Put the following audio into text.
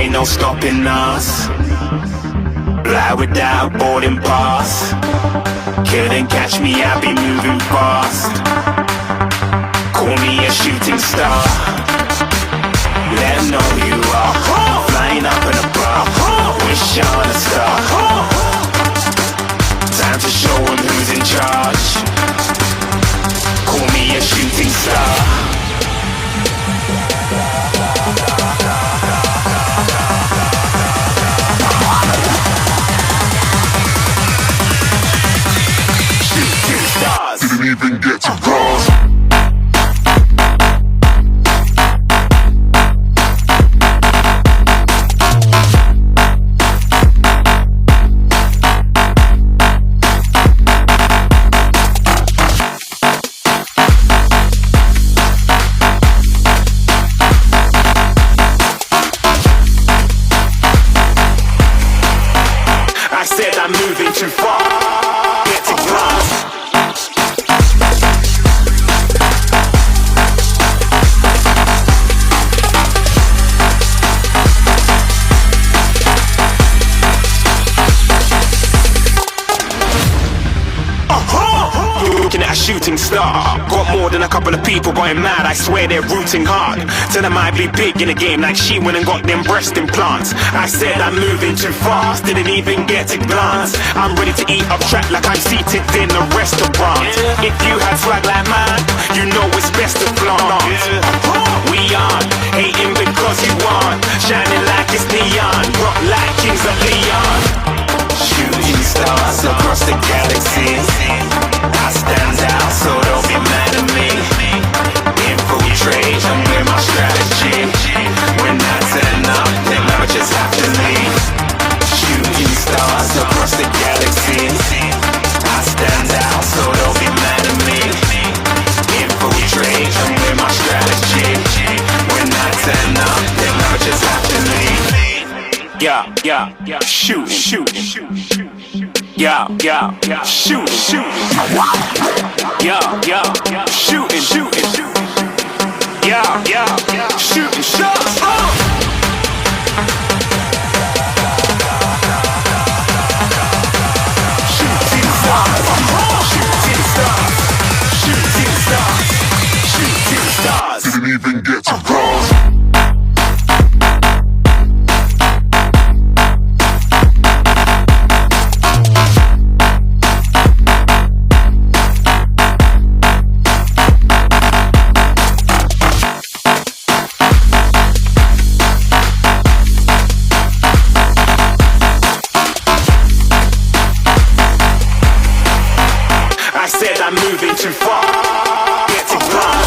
ain't no stopping us. Fly without boarding pass. Couldn't catch me, I be moving fast. Call me a shooting star. Let 'em know who you are. Flying up in a bar. Wish on a star. Time to show 'em who's in charge. Call me a shooting star. Shooting stars. Didn't even get to cross. I'm moving too far. Get to glass. Looking at a shooting star. Got more than a couple of people going mad. I swear they're rooting hard. Tell them I be big in the game like she went and got them breast implants. I said I'm moving too fast, didn't even get a glance. I'm ready to eat up track like I'm seated in a restaurant. If you had swag like mine, you know it's best to flaunt. We aren't hating because you want. Shining like it's neon, rock like kings of Leon. Shooting stars across the galaxy. I stand out, so don't be mad at me. Infiltrate, I'm with my strategy. When I turn up, then I just have to leave. Shooting stars across the galaxy. I stand out, so don't be mad at me. Infiltrate, I'm with my strategy. When I turn up, then I just have to leave. Yeah, shoot, yeah, shoot, yeah, shooting, yeah, shooting shots. Shooting stars, shooting stars, shooting stars, shooting stars. Didn't even get to cross. I said I'm moving too far. Get to glass.